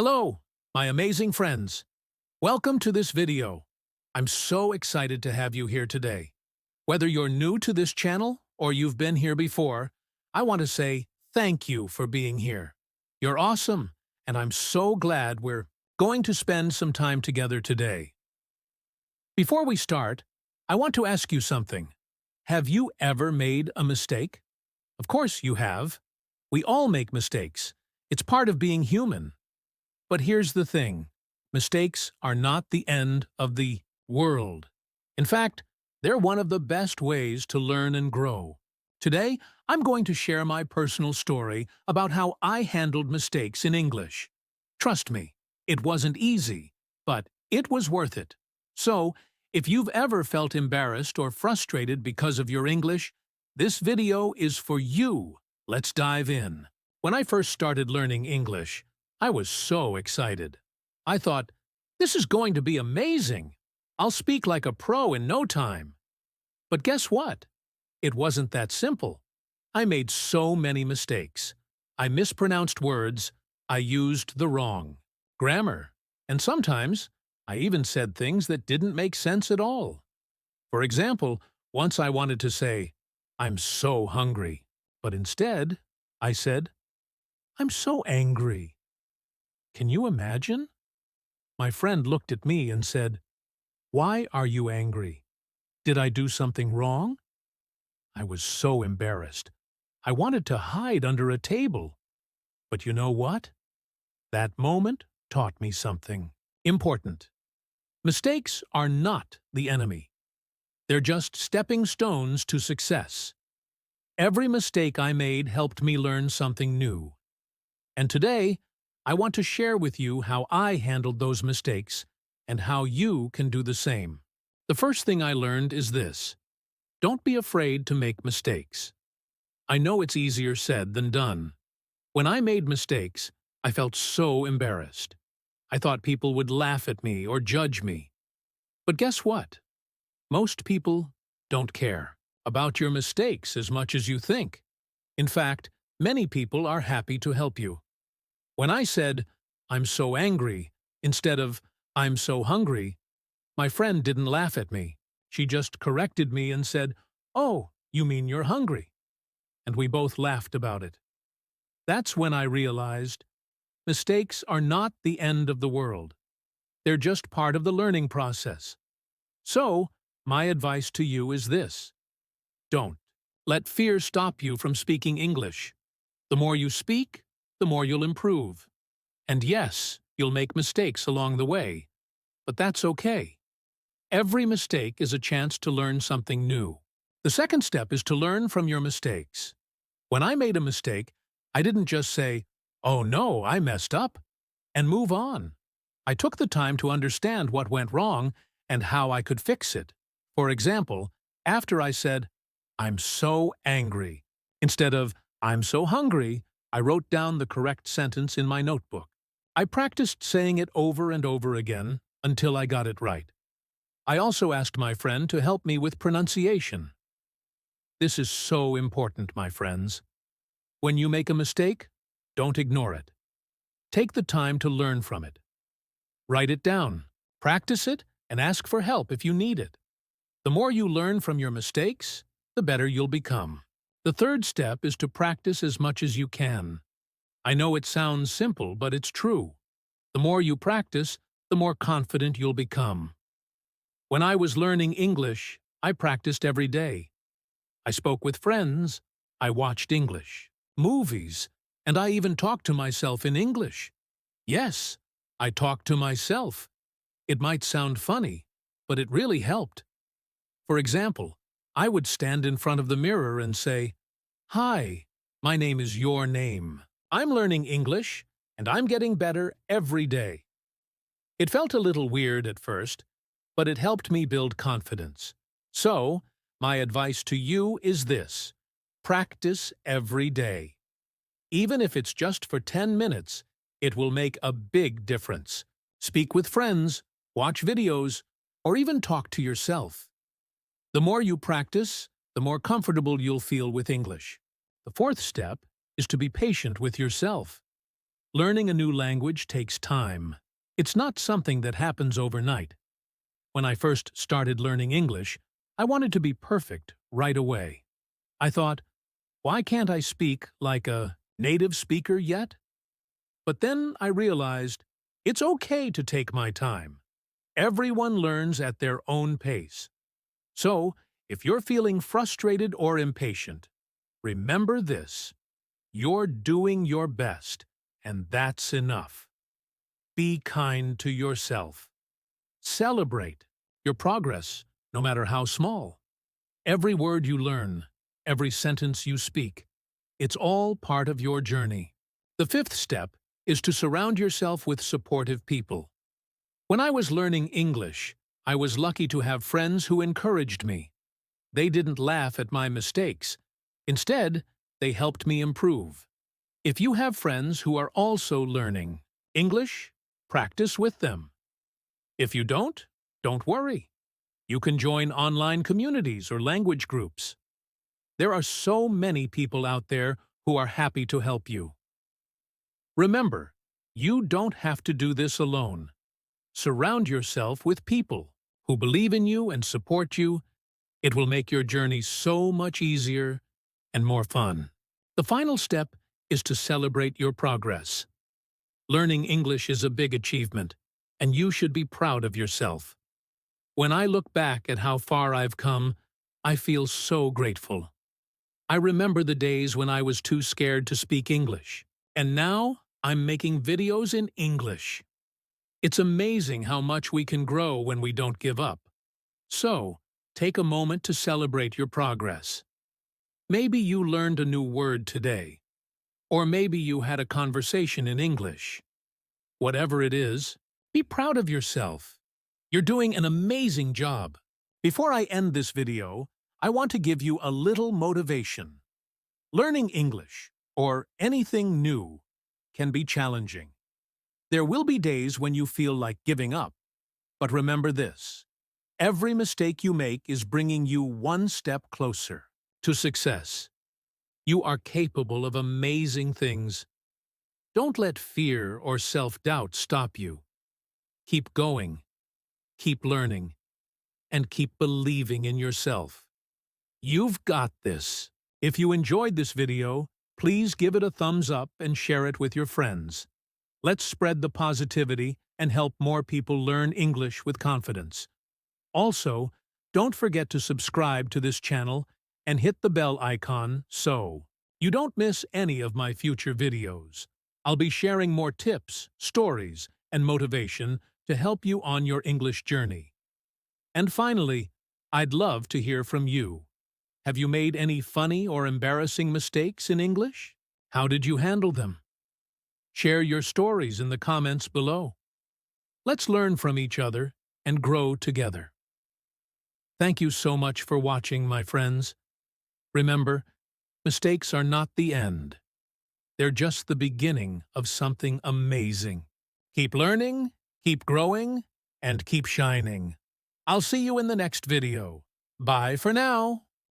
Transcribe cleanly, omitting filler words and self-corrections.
Hello, my amazing friends. Welcome to this video. I'm so excited to have you here today. Whether you're new to this channel or you've been here before, I want to say thank you for being here. You're awesome, and I'm so glad we're going to spend some time together today. Before we start, I want to ask you something. Have you ever made a mistake? Of course you have. We all make mistakes. It's part of being human. But here's the thing. Mistakes are not the end of the world. In fact, they're one of the best ways to learn and grow. Today, I'm going to share my personal story about how I handled mistakes in English. Trust me, it wasn't easy, but it was worth it. So, if you've ever felt embarrassed or frustrated because of your English, this video is for you. Let's dive in. When I first started learning English, I was so excited. I thought, this is going to be amazing. I'll speak like a pro in no time. But guess what? It wasn't that simple. I made so many mistakes. I mispronounced words. I used the wrong grammar. And sometimes, I even said things that didn't make sense at all. For example, once I wanted to say, I'm so hungry. But instead, I said, I'm so angry. Can you imagine? My friend looked at me and said, Why are you angry? Did I do something wrong? I was so embarrassed. I wanted to hide under a table. But you know what? That moment taught me something important. Mistakes are not the enemy. They're just stepping stones to success. Every mistake I made helped me learn something new. And today, I want to share with you how I handled those mistakes and how you can do the same. The first thing I learned is this. Don't be afraid to make mistakes. I know it's easier said than done. When I made mistakes, I felt so embarrassed. I thought people would laugh at me or judge me. But guess what? Most people don't care about your mistakes as much as you think. In fact, many people are happy to help you. When I said, I'm so angry, instead of, I'm so hungry, my friend didn't laugh at me. She just corrected me and said, Oh, you mean you're hungry? And we both laughed about it. That's when I realized mistakes are not the end of the world. They're just part of the learning process. So, my advice to you is this. Don't let fear stop you from speaking English. The more you speak, the more you'll improve. And yes, you'll make mistakes along the way. But that's okay. Every mistake is a chance to learn something new. The second step is to learn from your mistakes. When I made a mistake, I didn't just say, oh no, I messed up, and move on. I took the time to understand what went wrong and how I could fix it. For example, after I said, I'm so angry, instead of, I'm so hungry, I wrote down the correct sentence in my notebook. I practiced saying it over and over again until I got it right. I also asked my friend to help me with pronunciation. This is so important, my friends. When you make a mistake, don't ignore it. Take the time to learn from it. Write it down, practice it, and ask for help if you need it. The more you learn from your mistakes, the better you'll become. The third step is to practice as much as you can. I know it sounds simple, but it's true. The more you practice, the more confident you'll become. When I was learning English, I practiced every day. I spoke with friends, I watched English, movies, and I even talked to myself in English. Yes, I talked to myself. It might sound funny, but it really helped. For example, I would stand in front of the mirror and say, Hi, my name is your name. I'm learning English, and I'm getting better every day. It felt a little weird at first, but it helped me build confidence. So, my advice to you is this. Practice every day. Even if it's just for 10 minutes, it will make a big difference. Speak with friends, watch videos, or even talk to yourself. The more you practice, the more comfortable you'll feel with English. The fourth step is to be patient with yourself. Learning a new language takes time. It's not something that happens overnight. When I first started learning English, I wanted to be perfect right away. I thought, why can't I speak like a native speaker yet? But then I realized it's okay to take my time. Everyone learns at their own pace. So, if you're feeling frustrated or impatient, remember this: you're doing your best, and that's enough. Be kind to yourself. Celebrate your progress, no matter how small. Every word you learn, every sentence you speak, it's all part of your journey. The fifth step is to surround yourself with supportive people. When I was learning English, I was lucky to have friends who encouraged me. They didn't laugh at my mistakes. Instead, they helped me improve. If you have friends who are also learning English, practice with them. If you don't worry. You can join online communities or language groups. There are so many people out there who are happy to help you. Remember, you don't have to do this alone. Surround yourself with people who believe in you and support you. It will make your journey so much easier and more fun. The final step is to celebrate your progress. Learning English is a big achievement, and you should be proud of yourself. When I look back at how far I've come, I feel so grateful. I remember the days when I was too scared to speak English, and now I'm making videos in English. It's amazing how much we can grow when we don't give up. So, take a moment to celebrate your progress. Maybe you learned a new word today, or maybe you had a conversation in English. Whatever it is, be proud of yourself. You're doing an amazing job. Before I end this video, I want to give you a little motivation. Learning English, or anything new, can be challenging. There will be days when you feel like giving up. But remember this: every mistake you make is bringing you one step closer to success. You are capable of amazing things. Don't let fear or self-doubt stop you. Keep going, keep learning, and keep believing in yourself. You've got this. If you enjoyed this video, please give it a thumbs up and share it with your friends. Let's spread the positivity and help more people learn English with confidence. Also, don't forget to subscribe to this channel and hit the bell icon so you don't miss any of my future videos. I'll be sharing more tips, stories, and motivation to help you on your English journey. And finally, I'd love to hear from you. Have you made any funny or embarrassing mistakes in English? How did you handle them? Share your stories in the comments below. Let's learn from each other and grow together. Thank you so much for watching, my friends. Remember, mistakes are not the end. They're just the beginning of something amazing. Keep learning, keep growing, and keep shining. I'll see you in the next video. Bye for now.